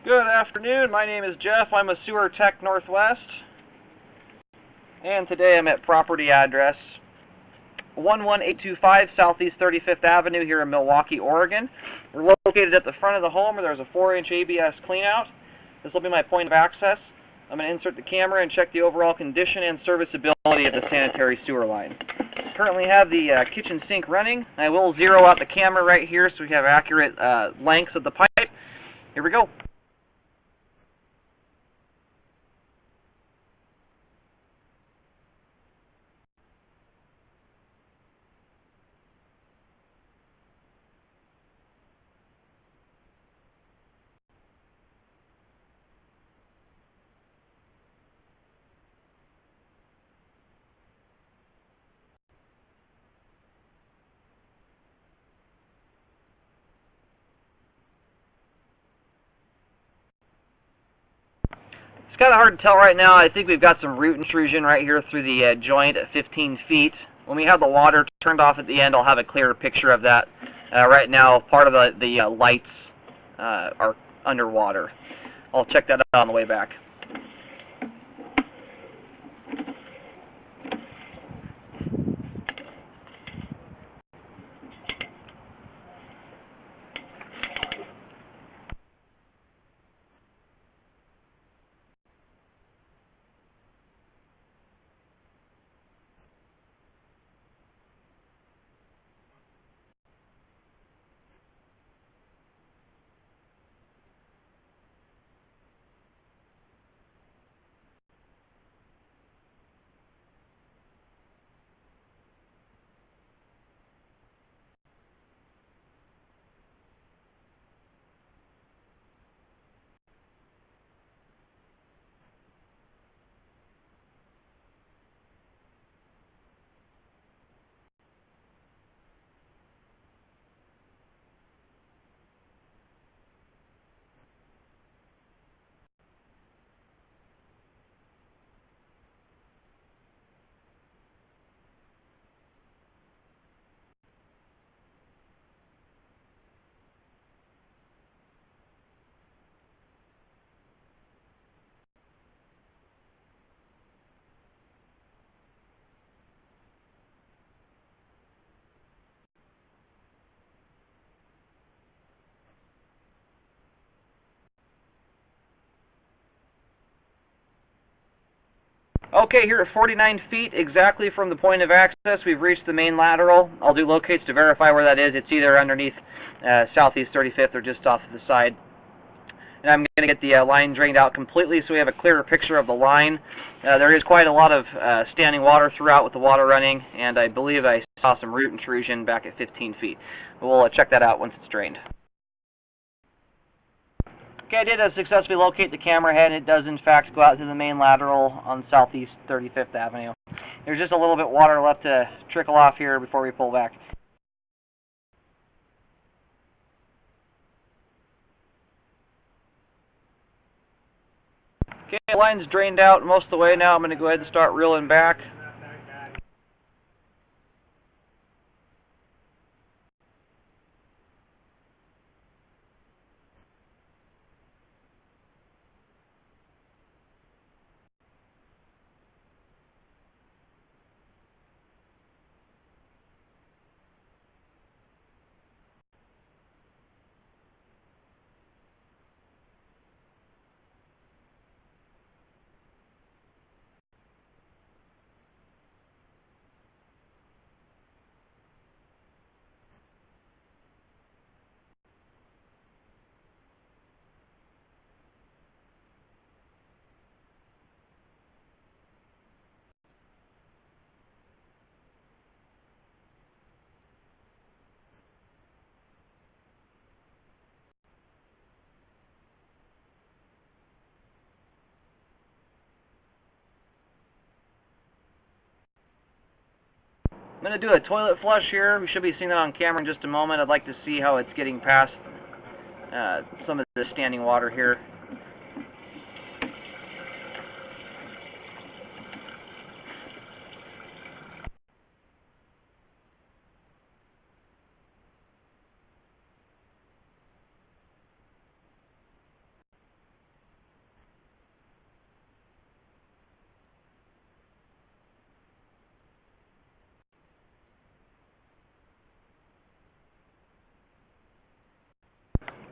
Good afternoon, my name is Jeff. I'm a sewer tech Northwest, and today I'm at property address 11825 Southeast 35th Avenue here in Milwaukee, Oregon. We're located at the front of the home where there's a 4-inch ABS cleanout. This will be my point of access. I'm going to insert the camera and check the overall condition and serviceability of the sanitary sewer line. Currently have the kitchen sink running. I will zero out the camera right here so we have accurate lengths of the pipe. Here we go. It's kind of hard to tell right now. I think we've got some root intrusion right here through the joint at 15 feet. When we have the water turned off at the end, I'll have a clearer picture of that. Right now, part of the lights are underwater. I'll check that out on the way back. Okay, here at 49 feet exactly from the point of access, we've reached the main lateral. I'll do locates to verify where that is. It's either underneath Southeast 35th or just off to the side. And I'm going to get the line drained out completely so we have a clearer picture of the line. There is quite a lot of standing water throughout with the water running, and I believe I saw some root intrusion back at 15 feet. We'll check that out once it's drained. Okay, I did successfully locate the camera head. It does in fact go out to the main lateral on Southeast 35th Avenue. There's just a little bit water left to trickle off here before we pull back. Okay, the line's drained out most of the way now. I'm going to go ahead and start reeling back. I'm going to do a toilet flush here. We should be seeing that on camera in just a moment. I'd like to see how it's getting past some of the standing water here.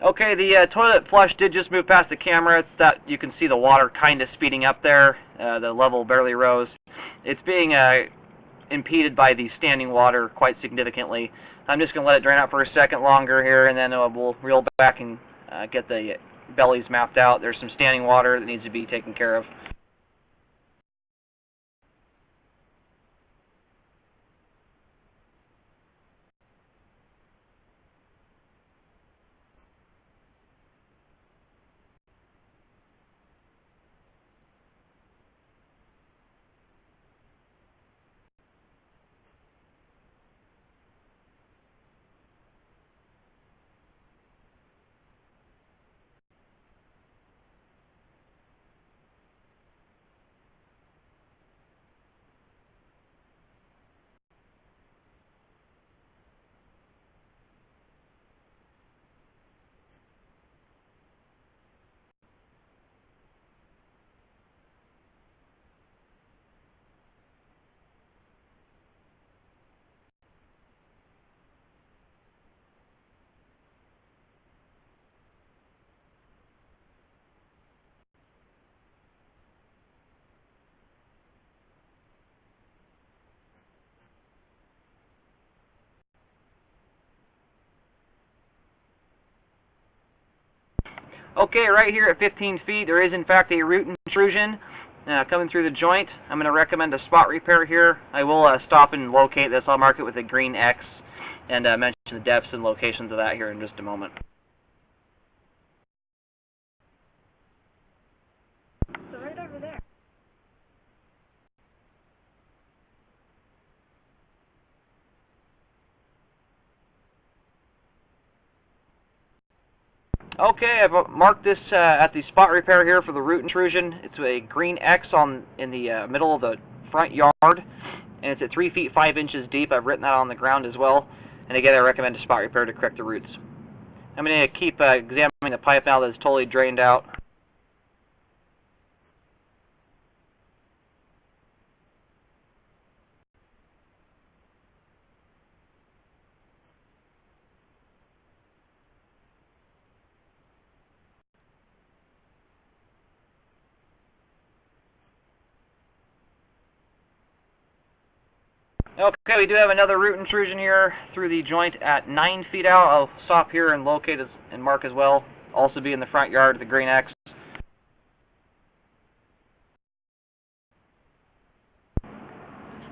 Okay, the toilet flush did just move past the camera. It's that you can see the water kind of speeding up there. The level barely rose. It's being impeded by the standing water quite significantly. I'm just going to let it drain out for a second longer here, and then we'll reel back and get the bellies mapped out. There's some standing water that needs to be taken care of. Okay, right here at 15 feet, there is in fact a root intrusion coming through the joint. I'm going to recommend a spot repair here. I will stop and locate this. I'll mark it with a green X and mention the depths and locations of that here in just a moment. So right over there. Okay, I've marked this at the spot repair here for the root intrusion. It's a green X in the middle of the front yard, and it's at 3 feet 5 inches deep. I've written that on the ground as well. And again, I recommend a spot repair to correct the roots. I'm going to keep examining the pipe now that it's totally drained out. Okay, we do have another root intrusion here through the joint at 9 feet out. I'll stop here and locate and mark as well. Also be in the front yard, the green X.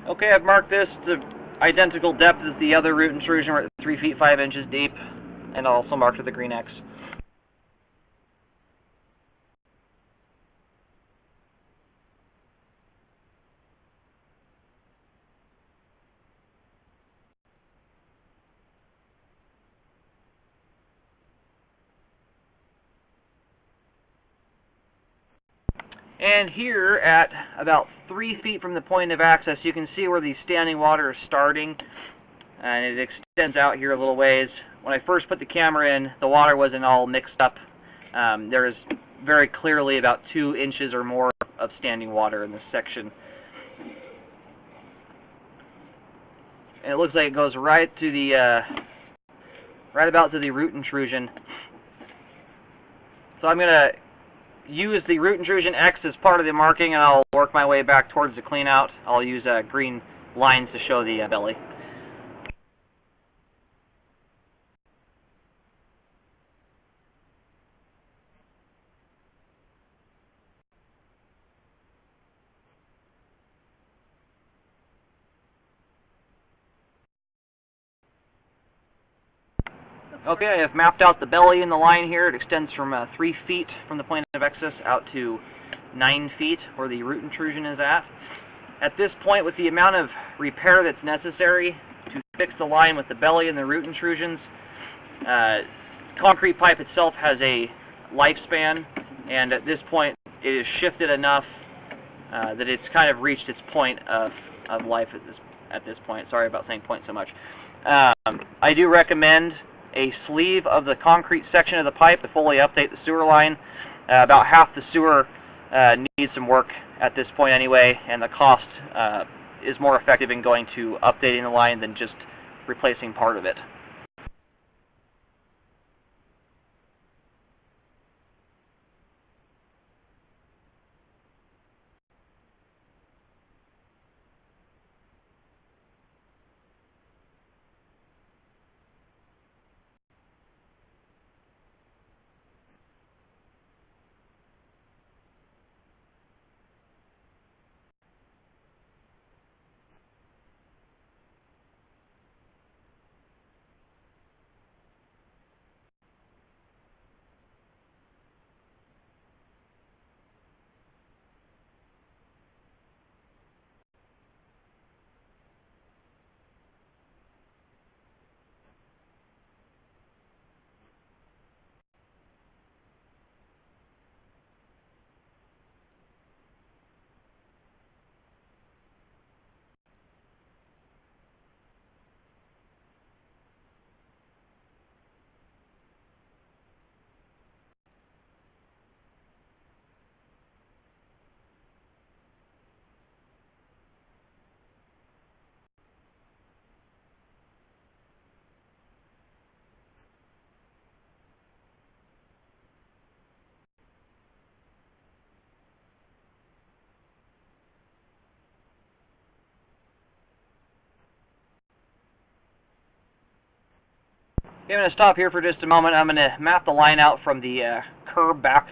Okay, I've marked this to identical depth as the other root intrusion. We're at 3 feet 5 inches deep, and also marked with the green X. And here at about 3 feet from the point of access, you can see where the standing water is starting, and it extends out here a little ways. When I first put the camera in, the water wasn't all mixed up. There is very clearly about 2 inches or more of standing water in this section. And it looks like it goes right to the right about to the root intrusion. So I'm going to use the root intrusion X as part of the marking, and I'll work my way back towards the clean out. I'll use green lines to show the belly. Okay, I have mapped out the belly in the line here. It extends from 3 feet from the point of access out to 9 feet where the root intrusion is at. At this point, with the amount of repair that's necessary to fix the line with the belly and the root intrusions, concrete pipe itself has a lifespan, and at this point it is shifted enough that it's kind of reached its point of life at this point. Sorry about saying point so much. I do recommend a sleeve of the concrete section of the pipe to fully update the sewer line. About half the sewer needs some work at this point anyway, and the cost is more effective in going to updating the line than just replacing part of it. Okay, I'm going to stop here for just a moment. I'm going to map the line out from the curb back.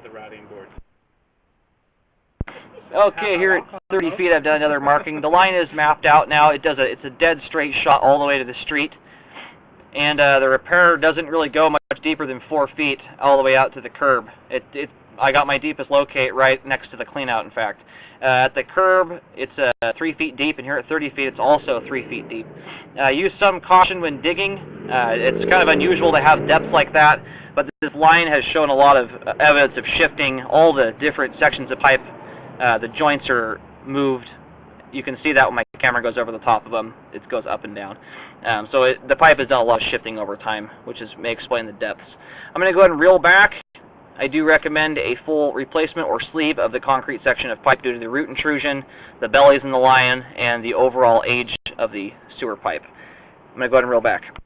The routing board. Okay, here at 30 feet I've done another marking. The line is mapped out now. It's a dead straight shot all the way to the street. And the repair doesn't really go much deeper than 4 feet all the way out to the curb. I got my deepest locate right next to the cleanout, in fact. At the curb, it's 3 feet deep, and here at 30 feet, it's also 3 feet deep. Use some caution when digging. It's kind of unusual to have depths like that, but this line has shown a lot of evidence of shifting. All the different sections of pipe, the joints are moved. You can see that when my camera goes over the top of them. It goes up and down. So the pipe has done a lot of shifting over time, which may explain the depths. I'm going to go ahead and reel back. I do recommend a full replacement or sleeve of the concrete section of pipe due to the root intrusion, the bellies in the line, and the overall age of the sewer pipe. I'm going to go ahead and reel back.